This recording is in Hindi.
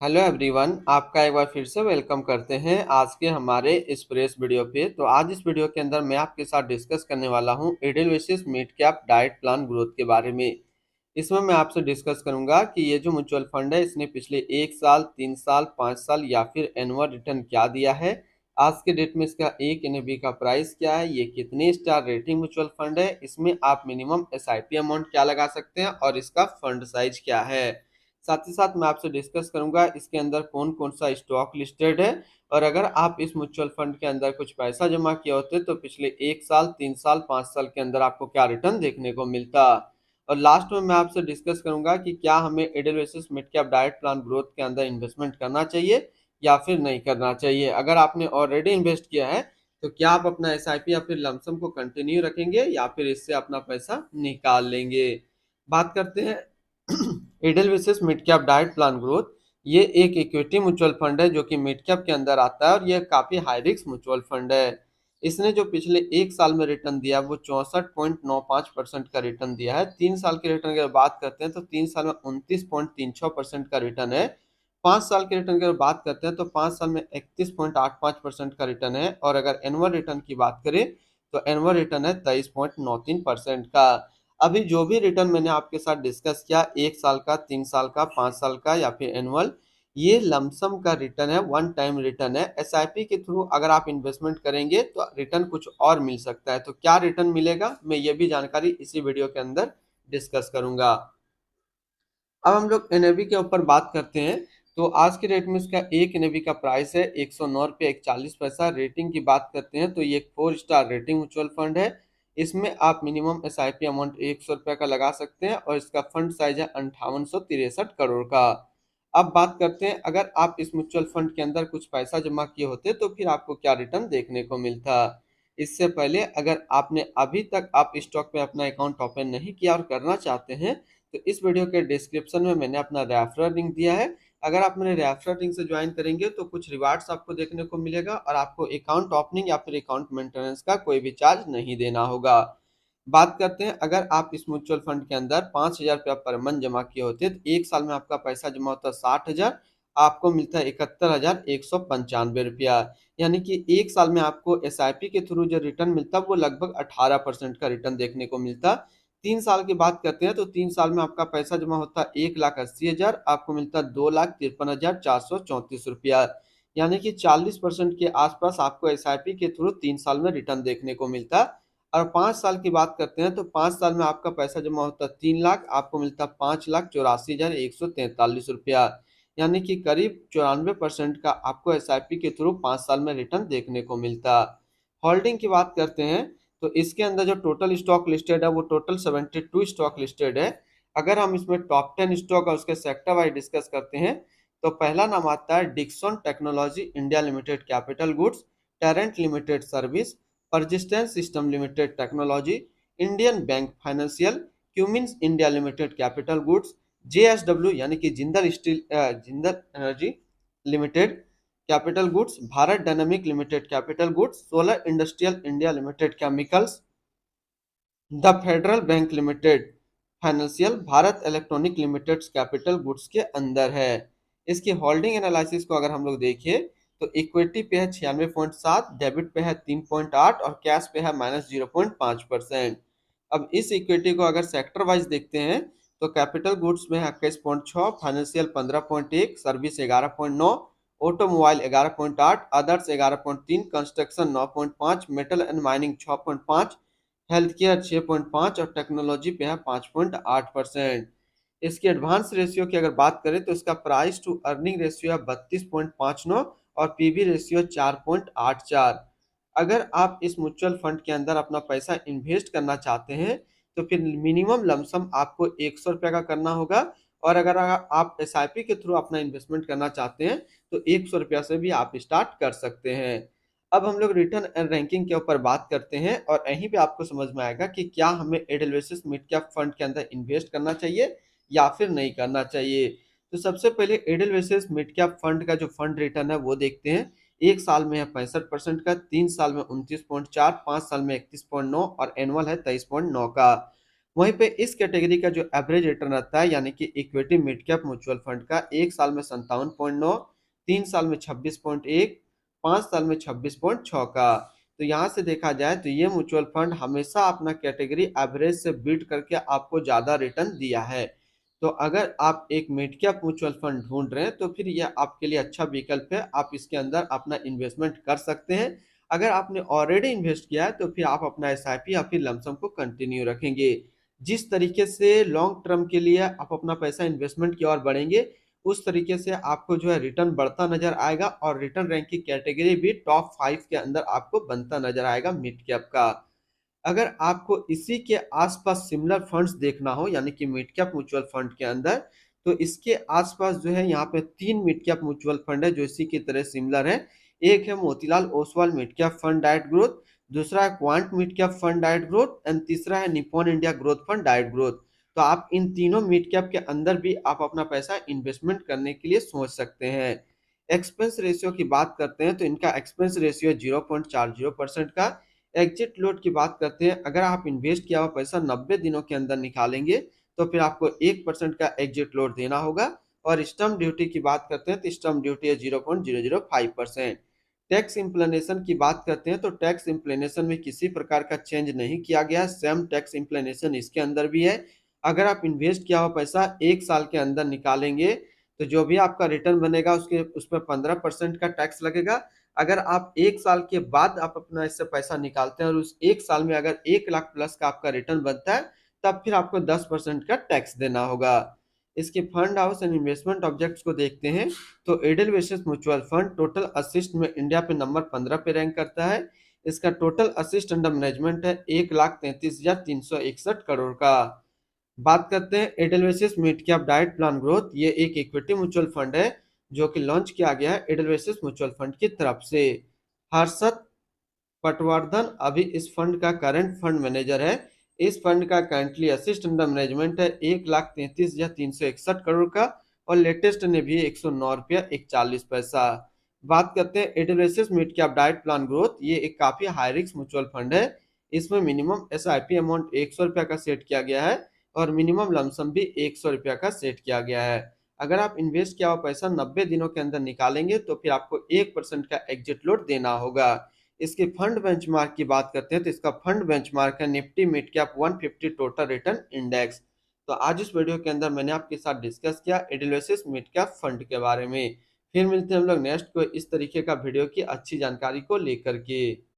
हेलो एवरीवन, आपका एक बार फिर से वेलकम करते हैं आज के हमारे इस फ्रेश वीडियो पे। तो आज इस वीडियो के अंदर मैं आपके साथ डिस्कस करने वाला हूं एडेलवेसिस मिड कैप डाइट प्लान ग्रोथ के बारे में। इसमें मैं आपसे डिस्कस करूंगा कि ये जो म्यूचुअल फंड है इसने पिछले 1 साल, 3 साल, 5 साल या फिर एनुअल रिटर्न क्या दिया है। आज के डेट में इसका एक एनएवी का प्राइस क्या है, ये कितने स्टार रेटिंग म्यूचुअल फंड है, इसमें आप मिनिमम एसआईपी अमाउंट क्या लगा सकते हैं और इसका फंड साइज क्या है। साथ ही साथ मैं आपसे डिस्कस करूंगा इसके अंदर कौन कौन सा स्टॉक लिस्टेड है, और अगर आप इस म्यूचुअल फंड के अंदर कुछ पैसा जमा किए होते तो पिछले 1 साल, 3 साल, 5 साल के अंदर आपको क्या रिटर्न देखने को मिलता। और लास्ट में मैं आपसे डिस्कस करूंगा कि क्या हमें एडेलवेसिस मिड कैप डाइट प्लान ग्रोथ के अंदर इन्वेस्टमेंट करना चाहिए या फिर नहीं करना चाहिए। अगर आपने ऑलरेडी इन्वेस्ट किया है तो क्या आप अपना एसआईपी या फिर लमसम को कंटिन्यू रखेंगे या फिर इससे अपना पैसा निकाल लेंगे। बात करते हैं एडेलवेसिस मिड कैप डाइट प्लान ग्रोथ। ये एक इक्विटी म्यूचुअल फंड है जो कि मिड कैप के अंदर आता है और ये काफी हाई रिस्क म्यूचुअल फंड है। इसने जो पिछले 1 साल में रिटर्न दिया वो 64.95% का रिटर्न दिया है। 3 साल के रिटर्न की अगर बात करते हैं तो 3 साल में 29.36% का रिटर्न है। 5 साल के रिटर्न की अगर बात करते हैं तो 5 साल में 31.85% का रिटर्न है। और अगर एनुअल रिटर्न की बात करें तो एनुअल रिटर्न है 23.93% का। अभी जो भी रिटर्न मैंने आपके साथ डिस्कस किया, 1 साल का, 3 साल का, 5 साल का या फिर एनुअल, ये लमसम का रिटर्न है, वन टाइम रिटर्न है। एसआईपी के थ्रू अगर आप इन्वेस्टमेंट करेंगे तो रिटर्न कुछ और मिल सकता है। तो क्या रिटर्न मिलेगा, मैं ये भी जानकारी इसी वीडियो के अंदर डिस्कस करूंगा। अब हम लोग एनएवी के ऊपर बात करते हैं। तो आज के रेट में इसका एक एनएवी का प्राइस है 109 रुपये 41 पैसा। रेटिंग की बात करते हैं तो ये एक 4 स्टार रेटिंग म्यूचुअल फंड है। इसमें आप मिनिमम एसआईपी अमाउंट 100 रुपये का लगा सकते हैं और इसका फंड साइज है 5863 करोड़ का। अब बात करते हैं अगर आप इस म्यूचुअल फंड के अंदर कुछ पैसा जमा किए होते तो फिर आपको क्या रिटर्न देखने को मिलता। इससे पहले अगर आपने अभी तक आप स्टॉक में अपना अकाउंट ओपन नहीं किया और करना चाहते हैं तो इस वीडियो के डिस्क्रिप्शन में मैंने अपना रेफरल लिंक दिया है। अगर आप मेरे रेफरल लिंक से ज्वाइन करेंगे तो कुछ रिवार्ड्स आपको देखने को मिलेगा और आपको अकाउंट ओपनिंग या फिर अकाउंट मेंटेनेंस का कोई भी चार्ज नहीं देना होगा। बात करते हैं अगर आप इस म्यूचुअल फंड के अंदर 5,000 रुपया पर मंथ जमा किए होते तो 1 साल में आपका पैसा जमा होता है 60,000, आपको मिलता है 71,195 रुपया। यानी कि 1 साल में आपको एसआईपी के थ्रू जो रिटर्न मिलता है वो लगभग 18% का रिटर्न देखने को मिलता। 3 साल की बात करते हैं तो 3 साल में आपका पैसा जमा होता है 1,80,000, आपको मिलता है 2,53,434 रुपया। यानी कि 40% के आसपास आपको एसआईपी के थ्रू 3 साल में रिटर्न देखने को मिलता। और 5 साल की बात करते हैं तो 5 साल में आपका पैसा जमा होता है 3 लाख, आपको मिलता है 5,84,143 रुपया। यानी कि करीब 94% का आपको एसआईपी के थ्रू 5 साल में रिटर्न देखने को मिलता। होल्डिंग की बात करते हैं तो इसके अंदर जो टोटल स्टॉक लिस्टेड है वो टोटल 72 स्टॉक लिस्टेड है। अगर हम इसमें टॉप 10 स्टॉक और उसके सेक्टर वाइज डिस्कस करते हैं तो पहला नाम आता है Dixon Technology India Limited capital goods, Torrent Limited service, Persistence System Limited technology, Indian Bank financial, Cummins India Limited capital goods, JSW यानी कि Jindal Steel Jindal Energy Limited capital goods, Bharat Dynamic Limited capital goods, Solar Industrial India Limited chemicals, the Federal Bank Limited financial, Bharat Electronic Limited capital goods के अंदर है। इसकी होल्डिंग एनालिसिस को अगर हम लोग देखें तो इक्विटी पे है 96.7, डेबिट पे है 3.8 और कैश पे है -0.5%। अब इस इक्विटी को अगर सेक्टर वाइज देखते हैं तो कैपिटल गुड्स में है 21.6, financial 15.1, service 11.9, automobile 11.8, others 11.3, construction 9.5, metal and mining 6.5, health care 6.5 और टेक्नोलॉजी पे है 5.8%। इसकी एडवांस रेशियो की अगर बात करें तो इसका प्राइस टू अर्निंग रेशियो है 32.59 और पीबी रेशियो 4.84। अगर आप इस म्यूचुअल फंड के अंदर अपना पैसा इन्वेस्ट करना चाहते हैं तो फिर मिनिमम लमसम आपको 100 रुपये का करना होगा। और अगर आप एसआईपी के थ्रू अपना इन्वेस्टमेंट करना चाहते हैं तो 100 रुपया से भी आप स्टार्ट कर सकते हैं। अब हम लोग रिटर्न एंड रैंकिंग के ऊपर बात करते हैं और यहीं पे आपको समझ में आएगा कि क्या हमें एडेलवेसिस मिड कैप फंड के अंदर इन्वेस्ट करना चाहिए या फिर नहीं करना चाहिए। तो सबसे पहले एडेलवेसिस मिड कैप फंड का जो फंड रिटर्न है वो देखते हैं। 1 साल में है 65% का, 3 साल में 29.4, 5 साल में 31.9 और एनुअल है 23.9 का। वहीं पे इस कैटेगरी का जो एवरेज रिटर्न रहता है यानी कि equity mid cap mutual fund का 1 साल में 57.9, 3 साल में 26.1, 5 साल में 26.6 का। तो यहाँ से देखा जाए तो ये म्यूचुअल फंड हमेशा अपना कैटेगरी एवरेज से बीट करके आपको ज्यादा रिटर्न दिया है। तो अगर आप एक मिड कैप म्यूचुअल फंड ढूंढ रहे हैं तो फिर यह आपके लिए अच्छा विकल्प है, आप इसके अंदर अपना इन्वेस्टमेंट कर सकते हैं। अगर आपने ऑलरेडी इन्वेस्ट किया है तो फिर आप अपना एसआईपी या फिर लमसम को कंटिन्यू रखेंगे। जिस तरीके से लॉन्ग टर्म के लिए आप अपना पैसा इन्वेस्टमेंट की ओर बढ़ेंगे, उस तरीके से आपको जो है रिटर्न बढ़ता नजर आएगा और रिटर्न रैंक की कैटेगरी भी टॉप 5 के अंदर आपको बनता नजर आएगा मिड कैप का। अगर आपको इसी के आसपास सिमिलर फंड्स देखना हो यानी कि मिड कैप म्यूचुअल फंड के अंदर, तो इसके आसपास जो है यहाँ पे 3 मिड कैप म्यूचुअल फंड है जो इसी की तरह सिमिलर है। एक है Motilal Oswal mid cap fund diet growth, दूसरा है quant mid cap fund diet growth and तीसरा है Nippon India growth fund diet growth. तो आप इन तीनों मिड कैप के अंदर भी आप अपना पैसा इन्वेस्टमेंट करने के लिए सोच सकते हैं। एक्सपेंस रेशियो की बात करते हैं तो इनका एक्सपेंस रेशियो 0.40% का। एग्जिट लोड की बात करते हैं, अगर आप इन्वेस्ट किया हुआ पैसा 90 दिनों के अंदर निकालेंगे तो फिर आपको 1% का एग्जिट लोड देना होगा। और स्टम्प ड्यूटी की बात करते हैं तो स्टम्प ड्यूटी है 0.005%। टैक्स इम्प्लेनेशन की बात करते हैं तो टैक्स इम्प्लेनेशन में किसी प्रकार का चेंज नहीं किया गया, सेम टैक्स इम्प्लेनेशन इसके अंदर भी है। अगर आप इन्वेस्ट किया हुआ पैसा 1 साल के अंदर निकालेंगे तो जो भी आपका रिटर्न बनेगा उसके उस पर 15% का टैक्स लगेगा। अगर आप 1 साल के बाद आप अपना इससे पैसा निकालते हैं और उस 1 साल में अगर 1 लाख प्लस का आपका रिटर्न बनता है तब फिर आपको 10% का टैक्स देना होगा। इसके fund house and investment objects को देखते हैं तो एडलवेस्टर्स म्यूचुअल फंड टोटल असिस्ट में इंडिया पे नंबर 15 पे रैंक करता है। इसका टोटल असिस्ट अंडर मैनेजमेंट है 1,33,361 करोड़ का। बात करते हैं एडलवेसिस मिड कैप डाइट प्लान ग्रोथ, ये एक इक्विटी म्यूचुअल फंड है जो कि लॉन्च किया गया है एडलवेसिस म्यूचुअल फंड की तरफ से। हर्षद पटवर्धन अभी इस फंड का करंट फंड मैनेजर है। इस फंड का करंटली असिस्ट अंडर मैनेजमेंट है 1,33,361 करोड़ का और लेटेस्ट ने भी 109 रुपया 41 पैसा। बात करते हैं एडलवेसिस मिड कैप डाइट प्लान ग्रोथ, ये एक काफी हाई रिस्क म्यूचुअल फंड है। इसमें मिनिमम एसआईपी अमाउंट 100 रुपया का सेट किया गया है और मिनिमम लमसम भी 100 रुपया का सेट किया गया है। अगर आप इन्वेस्ट किया हुआ पैसा 90 दिनों के अंदर निकालेंगे तो फिर आपको 1% का एग्जिट लोड देना होगा। इसके फंड बेंचमार्क की बात करते हैं तो इसका फंड बेंचमार्क है Nifty mid cap 150 total return index. तो आज इस वीडियो के अंदर मैंने आपके साथ डिस्कस किया एडिलवेसिस मिड कैप फंड के बारे में। फिर मिलते हैं हम लोग नेक्स्ट को इस तरीके का वीडियो की अच्छी जानकारी को लेकर के।